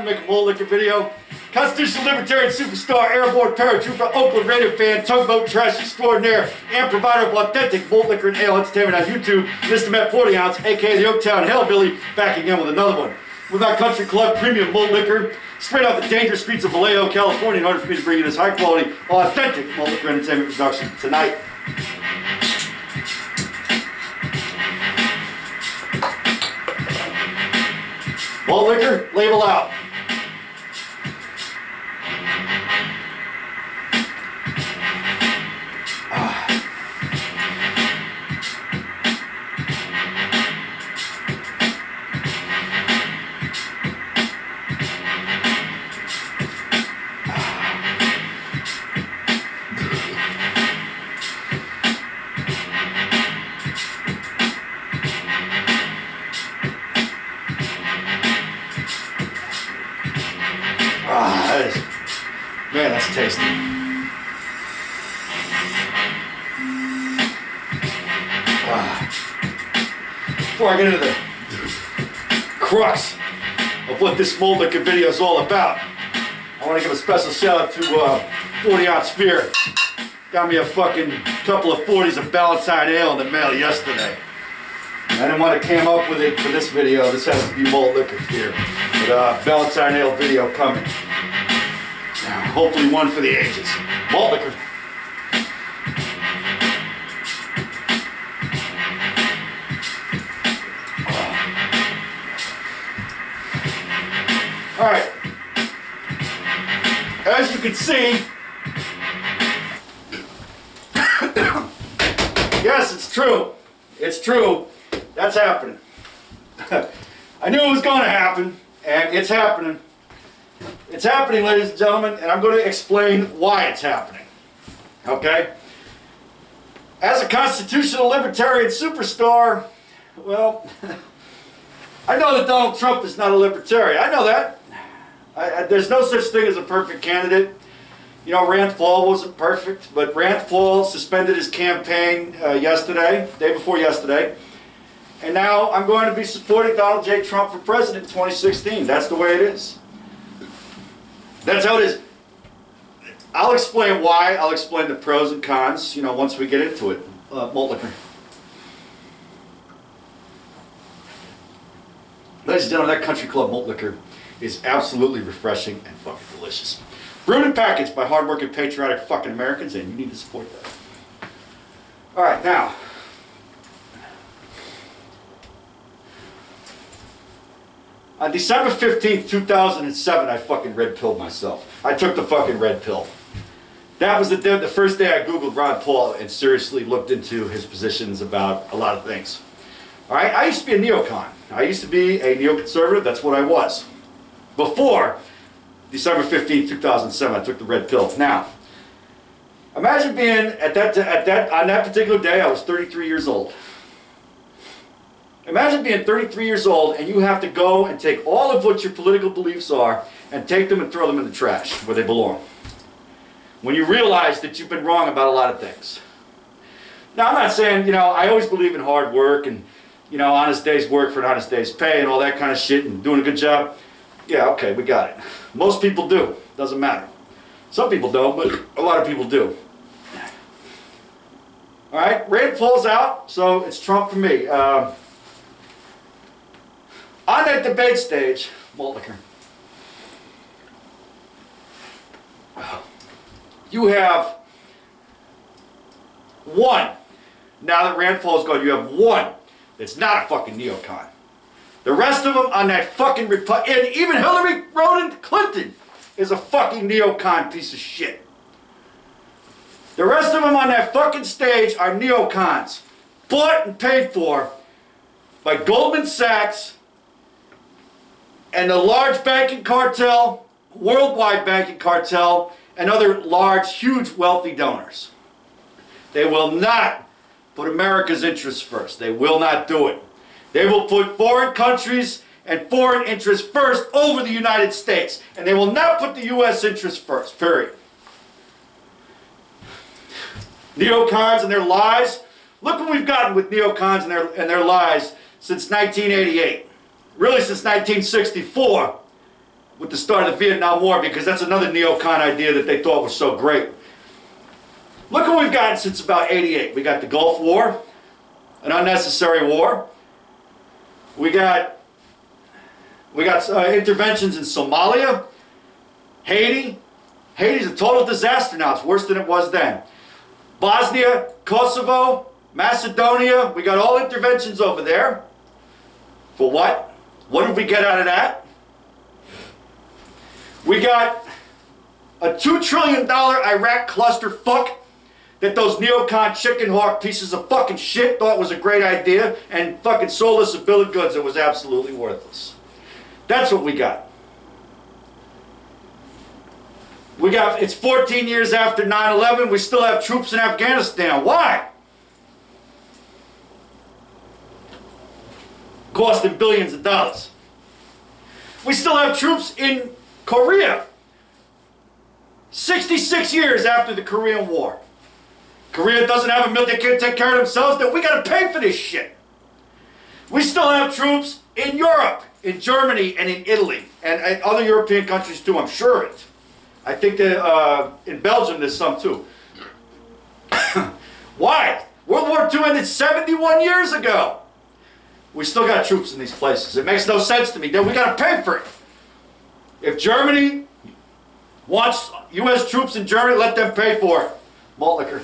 time to make a malt liquor video. Constitutional Libertarian Superstar, Airborne Paratrooper, Oakland Raider fan, tugboat trash extraordinaire, and provider of authentic malt liquor and ale entertainment on YouTube, Mr. Met 40 Ounce, aka the Oaktown Hellbilly, back again with another one. With our Country Club Premium Malt Liquor, straight off the dangerous streets of Vallejo, California, in order for me to bring you this high quality, authentic malt liquor entertainment production tonight. Malt liquor, label out. Man, that's tasty. Before I get into the crux of what this malt liquor video is all about, I want to give a special shout out to 40 Ounce Beer. Got me a fucking couple of 40s of Ballantine Ale in the mail yesterday. I didn't want to come up with it for this video. This has to be malt liquor beer. But Ballantine Ale video coming. Hopefully one for the ages. Malt liquor. Alright. As you can see, yes, it's true. It's true. That's happening. I knew it was going to happen, and it's happening. It's happening, ladies and gentlemen, and I'm going to explain why it's happening. Okay? As a constitutional libertarian superstar, well, I know that Donald Trump is not a libertarian. I know that. There's no such thing as a perfect candidate. You know, Rand Paul wasn't perfect, but Rand Paul suspended his campaign day before yesterday, and now I'm going to be supporting Donald J. Trump for president in 2016. That's the way it is. That's how it is. I'll explain why. I'll explain the pros and cons, you know, once we get into it. Malt liquor. Ladies and gentlemen, that Country Club malt liquor is absolutely refreshing and fucking delicious. Brewed and packaged by hardworking, patriotic fucking Americans, and you need to support that. Alright, now. On December 15th, 2007, I fucking red pilled myself. I took the fucking red pill. That was the first day I Googled Ron Paul and seriously looked into his positions about a lot of things. Alright, I used to be a neocon. I used to be a neoconservative, that's what I was. Before December 15th, 2007, I took the red pill. Now, imagine being, on that particular day, I was 33 years old. Imagine being 33 years old and you have to go and take all of what your political beliefs are and take them and throw them in the trash where they belong. When you realize that you've been wrong about a lot of things. Now, I'm not saying, you know, I always believe in hard work and, you know, honest day's work for an honest day's pay and all that kind of shit and doing a good job. Yeah, okay, we got it. Most people do. Doesn't matter. Some people don't, but a lot of people do. Alright, Rand Paul's out, so it's Trump for me. On that debate stage, malt liquor, you have one. Now that Rand Paul's gone, you have one that's not a fucking neocon. The rest of them on that fucking and even Hillary Clinton is a fucking neocon piece of shit. The rest of them on that fucking stage are neocons, bought and paid for by Goldman Sachs and the large banking cartel, worldwide banking cartel, and other large, huge, wealthy donors. They will not put America's interests first. They will not do it. They will put foreign countries and foreign interests first over the United States. And they will not put the U.S. interests first, period. Neocons and their lies. Look what we've gotten with neocons and their lies since 1988. Really since 1964, with the start of the Vietnam War, because that's another neocon idea that they thought was so great. Look what we've gotten since about 88. We got the Gulf War, an unnecessary war. We got interventions in Somalia, Haiti. Haiti's a total disaster now. It's worse than it was then. Bosnia, Kosovo, Macedonia. We got all interventions over there. For what? What did we get out of that? We got a $2 trillion Iraq clusterfuck that those neocon chicken hawk pieces of fucking shit thought was a great idea and fucking sold us a bill of goods that was absolutely worthless. That's what we got. It's 14 years after 9/11, we still have troops in Afghanistan. Why? Costing billions of dollars. We still have troops in Korea. 66 years after the Korean War. Korea doesn't have a military, they can't take care of themselves, then we gotta pay for this shit. We still have troops in Europe, in Germany, and in Italy, and other European countries too, I'm sure it. I think that in Belgium there's some too. Why? World War II ended 71 years ago. We still got troops in these places. It makes no sense to me. Then we gotta pay for it. If Germany wants U.S. troops in Germany, let them pay for it. Malt liquor.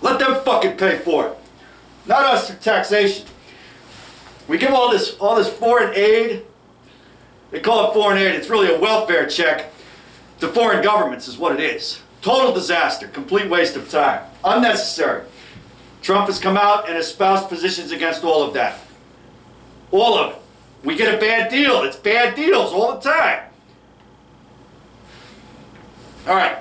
Let them fucking pay for it. Not us through taxation. We give all this foreign aid. They call it foreign aid. It's really a welfare check to foreign governments is what it is. Total disaster. Complete waste of time. Unnecessary. Trump has come out and espoused positions against all of that. All of it. We get a bad deal. It's bad deals all the time. All right.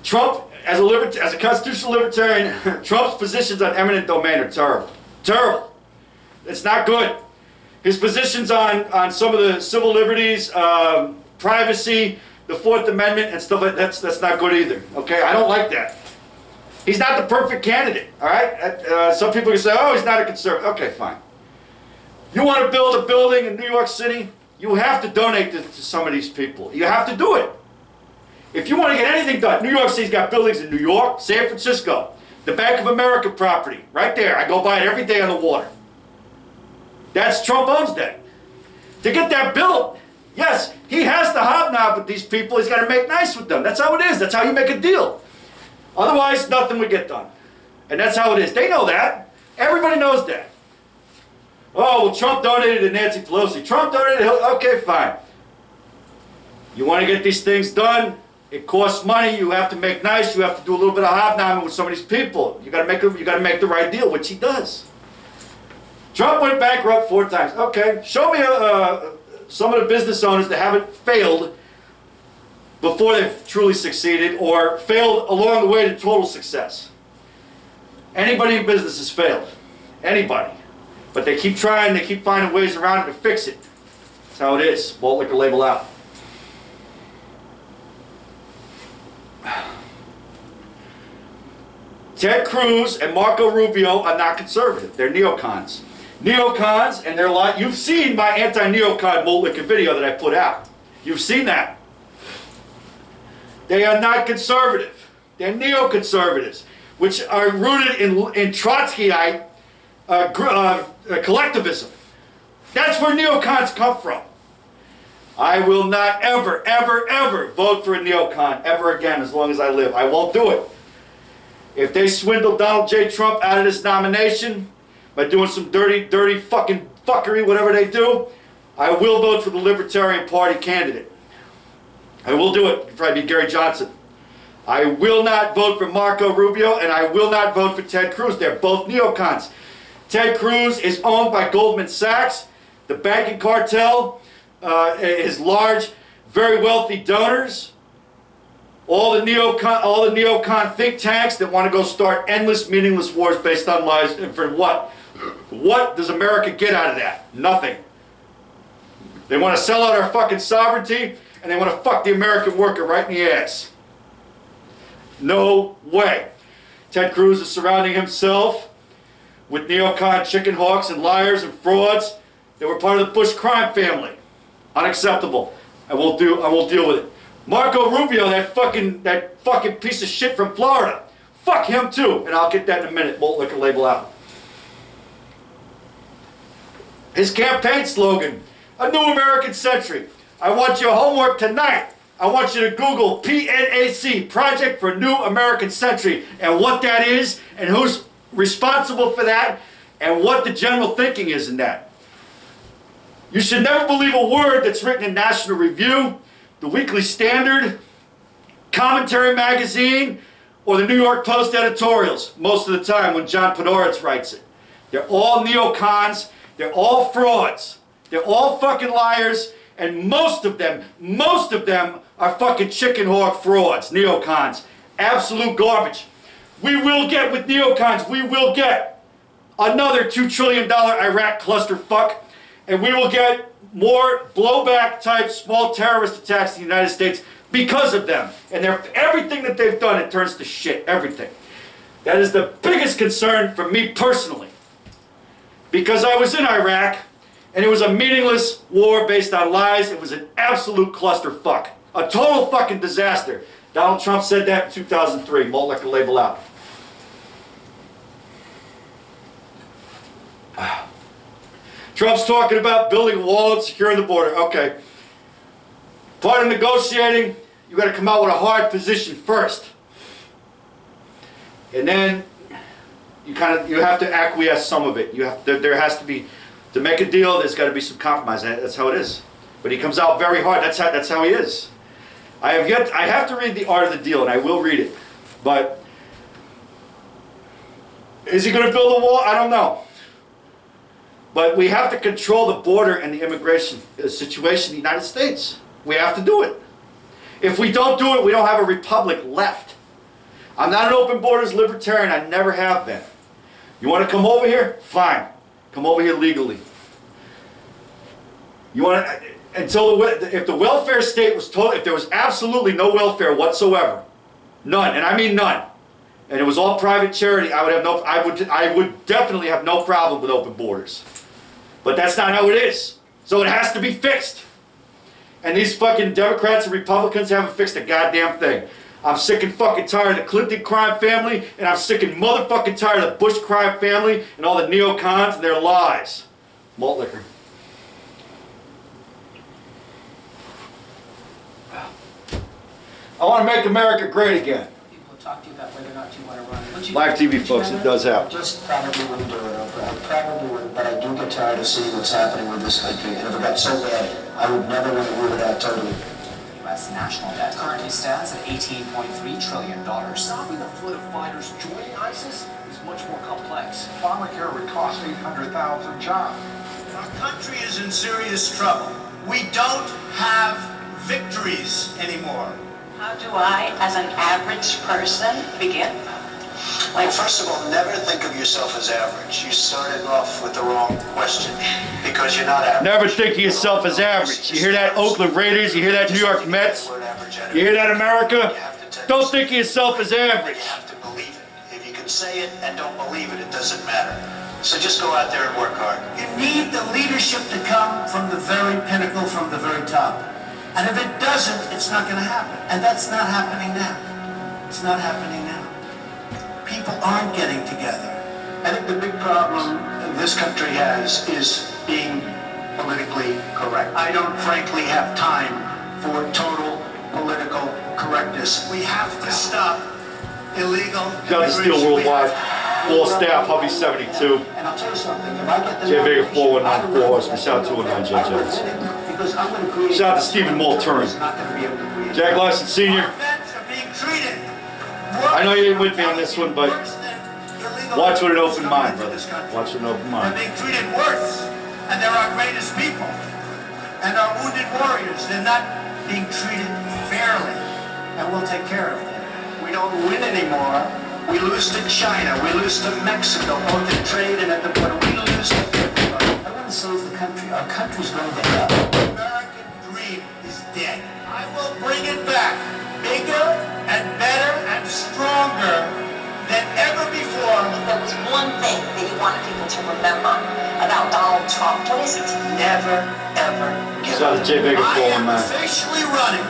Trump, as a constitutional libertarian, Trump's positions on eminent domain are terrible. Terrible. It's not good. His positions on some of the civil liberties, privacy, the Fourth Amendment, and stuff like that's not good either. Okay, I don't like that. He's not the perfect candidate. All right. Some people can say, "Oh, he's not a conservative." Okay, fine. You want to build a building in New York City? You have to donate to some of these people. You have to do it. If you want to get anything done, New York City's got buildings in New York, San Francisco, the Bank of America property, right there. I go by it every day on the water. That's Trump owns that. To get that built, yes, he has to hobnob with these people. He's got to make nice with them. That's how it is. That's how you make a deal. Otherwise, nothing would get done. And that's how it is. They know that. Everybody knows that. Oh, well, Trump donated to Nancy Pelosi. Trump donated to Hillary. Okay, fine. You want to get these things done? It costs money. You have to make nice. You have to do a little bit of hobnobbing with some of these people. You got to make the right deal, which he does. Trump went bankrupt 4 times. Okay, show me some of the business owners that haven't failed before they've truly succeeded or failed along the way to total success. Anybody in business has failed. Anybody. But they keep trying, they keep finding ways around it to fix it. That's how it is. Malt liquor label out. Ted Cruz and Marco Rubio are not conservative. They're neocons. Neocons, and they're like, you've seen my anti-neocon malt liquor video that I put out. You've seen that. They are not conservative. They're neoconservatives, which are rooted in Trotskyite collectivism. That's where neocons come from. I will not ever, ever, ever vote for a neocon ever again as long as I live. I won't do it. If they swindle Donald J. Trump out of this nomination by doing some dirty fucking fuckery, whatever they do, I will vote for the Libertarian Party candidate. I will do it. It'll probably be Gary Johnson. I will not vote for Marco Rubio, and I will not vote for Ted Cruz. They're both neocons. Ted Cruz is owned by Goldman Sachs, the banking cartel, his large, very wealthy donors, all the neocon think tanks that want to go start endless, meaningless wars based on lies. And for what? What does America get out of that? Nothing. They want to sell out our fucking sovereignty, and they want to fuck the American worker right in the ass. No way. Ted Cruz is surrounding himself with neocon chicken hawks and liars and frauds that were part of the Bush crime family. Unacceptable. I won't deal with it. Marco Rubio, that fucking piece of shit from Florida. Fuck him too. And I'll get that in a minute. Malt liquor label out. His campaign slogan, a new American century. I want your homework tonight. I want you to Google PNAC, Project for New American Century, and what that is, and who's responsible for that, and what the general thinking is in that. You should never believe a word that's written in National Review, the Weekly Standard, Commentary Magazine, or the New York Post editorials, most of the time when John Podhoretz writes it. They're all neocons, they're all frauds, they're all fucking liars, and most of them are fucking chicken hawk frauds, neocons. Absolute garbage. We will get with neocons, we will get another $2 trillion Iraq clusterfuck, and we will get more blowback type small terrorist attacks in the United States because of them. And everything that they've done, it turns to shit, everything. That is the biggest concern for me personally. Because I was in Iraq, and it was a meaningless war based on lies. It was an absolute clusterfuck. A total fucking disaster. Donald Trump said that in 2003. Malt liquor label out. Trump's talking about building a wall and securing the border. Okay. Part of negotiating, you got to come out with a hard position first. And then you have to acquiesce some of it. There has to be, to make a deal, there's got to be some compromise. That's how it is. But he comes out very hard. That's how he is. I have to read The Art of the Deal, and I will read it. But is he going to build a wall? I don't know. But we have to control the border and the immigration situation in the United States. We have to do it. If we don't do it, we don't have a republic left. I'm not an open borders libertarian. I never have been. You want to come over here? Fine. Come over here legally. You want to, if the welfare state was total, if there was absolutely no welfare whatsoever, none, and I mean none, and it was all private charity, I would definitely have no problem with open borders. But that's not how it is. So it has to be fixed. And these fucking Democrats and Republicans haven't fixed a goddamn thing. I'm sick and fucking tired of the Clinton crime family, and I'm sick and motherfucking tired of the Bush crime family and all the neocons and their lies. Malt liquor. I want to make America great again. People talk to you about whether or not you want to run. Live TV, folks, it does happen. Just probably wouldn't do it. I probably wouldn't, but I do get tired of seeing what's happening with this country. And if it got so bad, I would never want to rule it out totally. U.S. national debt currently stands at $18.3 trillion. Stopping the flood of fighters joining ISIS is much more complex. Obamacare would cost 800,000 jobs. Our country is in serious trouble. We don't have victories anymore. How do I, as an average person, begin? Well, first of all, never think of yourself as average. You started off with the wrong question because you're not average. Never think of yourself as average. You hear that, Oakland Raiders? You hear that, New York Mets? You hear that, America? Don't think of yourself as average. You have to believe it. If you can say it and don't believe it, it doesn't matter. So just go out there and work hard. You need the leadership to come from the very pinnacle, from the very top. And if it doesn't, it's not going to happen. And that's not happening now. It's not happening now. People aren't getting together. I think the big problem this country has is being politically correct. I don't frankly have time for total political correctness. We have to stop illegal Got the Steel Worldwide. Full staff, Hubby 72. And I'll tell you something, if I get the J Vega 4194, shout out 219 J Jones. Shout out to Stephen Multurin. Jack Larson Sr. Our vets are being treated I know you ain't with me on this one, but worse than illegal watch with an open immigrants mind, into brother. this country. Watch with an open They're mind. being treated worse, and they're our greatest people. And our wounded warriors, they're not being treated fairly, and we'll take care of them. We don't win anymore. We lose to China. We lose to Mexico, both in trade and at the border. We lose to everybody. I want to save the country. Our country's going to hell. The American dream is dead. I will bring it back, bigger and better and stronger than ever before. If there was one thing that he wanted to Shout out to Jay Vega I for am man. officially running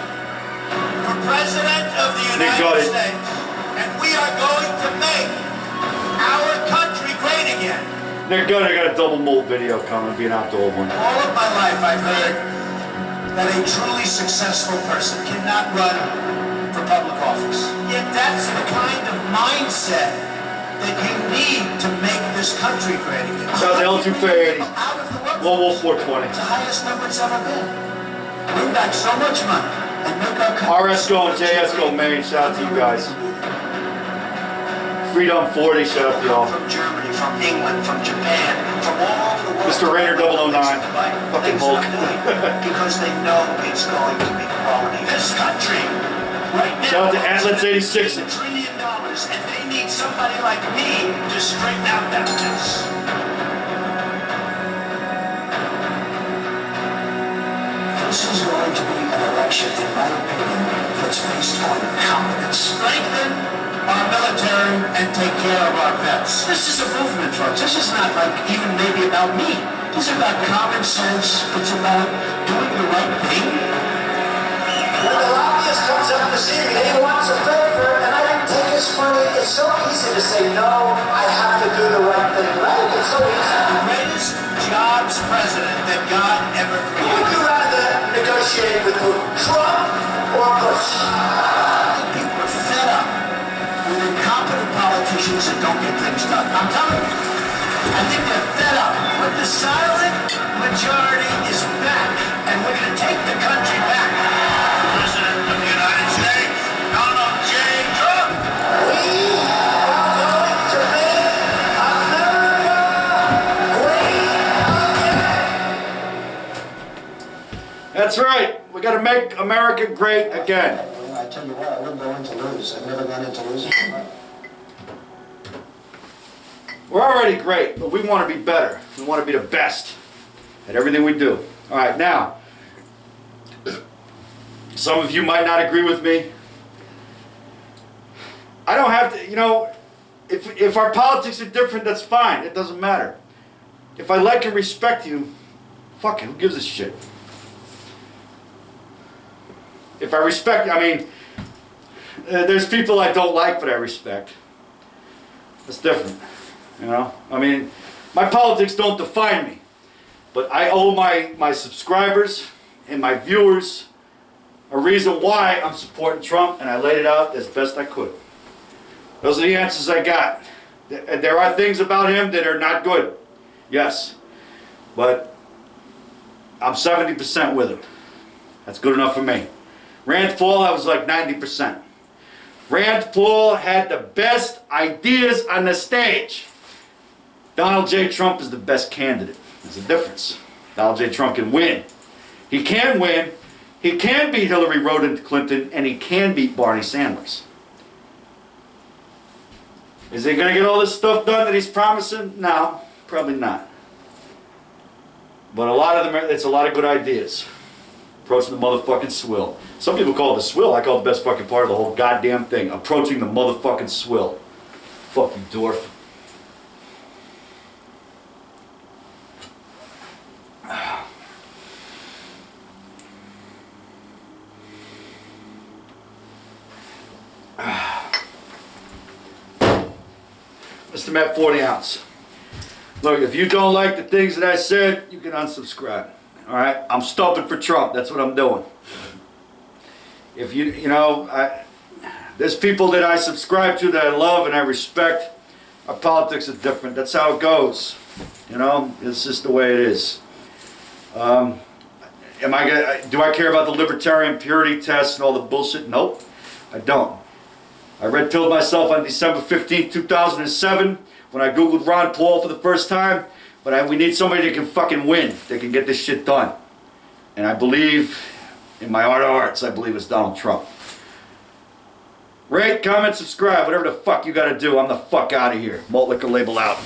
for President of the Nick got United it. States, and we are going to make our country great again. Nick got it. I got a double mold video coming, be an outdoor one. All of my life I've heard that a truly successful person cannot run for public office. Yet that's the kind of mindset that you need to make this country great again. Shout out to L280. Out of the workforce. One Wolf 420. It's the highest number it's ever been. Bring back so much money and make our country. RSCO and JSCO Maine, shout out to you guys. Freedom 40, shout out to y'all. From Germany, from England, from Japan, from all over the world. Mr. Rainer 009. Fucking Hulk. Because they know it's going to be quality. This country, right now, Shout out to Atlas 86. $1 trillion, and they need somebody like me to straighten out that mess. This is going to be an election, in my opinion, that's based on competence. Strengthen our military and take care of our vets. This is a movement, folks. This is not like even maybe about me. This is about common sense. It's about doing the right thing. When the lobbyist comes up to see me, he wants a favor, and I didn't take his money. It's so easy to say, no, I have to do the right thing, right? It's so easy. The greatest jobs president that God ever Would created. you rather negotiate with Trump or Bush? People are fed up with incompetent politicians that don't get things done. I'm telling you. I think they're fed up. But the silent majority is back, and we're going to take the country back. President of the United States, Donald J. Trump. We are going to make America great again. That's right. We got to make America great again. I tell you what, I wouldn't go in to lose. I've never gone into losing. We're already great, but we want to be better. We want to be the best at everything we do. All right, now, some of you might not agree with me. I don't have to, you know, if our politics are different, that's fine. It doesn't matter. If I like and respect you, fuck it, who gives a shit? If I respect, I mean, there's people I don't like, but I respect. That's different. You know, I mean, my politics don't define me, but I owe my subscribers and my viewers a reason why I'm supporting Trump, and I laid it out as best I could. Those are the answers I got. There are things about him that are not good, yes, but I'm 70% with him. That's good enough for me. Rand Paul, I was like 90%. Rand Paul had the best ideas on the stage. Donald J. Trump is the best candidate. There's a difference. Donald J. Trump can win. He can win. He can beat Hillary Rodham Clinton, and he can beat Bernie Sanders. Is he going to get all this stuff done that he's promising? No, probably not. But a lot of them, it's a lot of good ideas. Approaching the motherfucking swill. Some people call it the swill. I call it the best fucking part of the whole goddamn thing. Approaching the motherfucking swill. Fuck you, dwarf. Mr. Matt 40 ounce. Look, if you don't like the things that I said, you can unsubscribe. All right, I'm stumping for Trump. That's what I'm doing. If you know, there's people that I subscribe to that I love and I respect. Our politics are different. That's how it goes. You know, it's just the way it is. Do I care about the libertarian purity test and all the bullshit? Nope, I don't. I red pilled myself on December 15, 2007 when I Googled Ron Paul for the first time. But we need somebody that can fucking win, that can get this shit done. And I believe, in my heart of hearts, I believe it's Donald Trump. Rate, comment, subscribe, whatever the fuck you gotta do. I'm the fuck out of here. Malt liquor label out.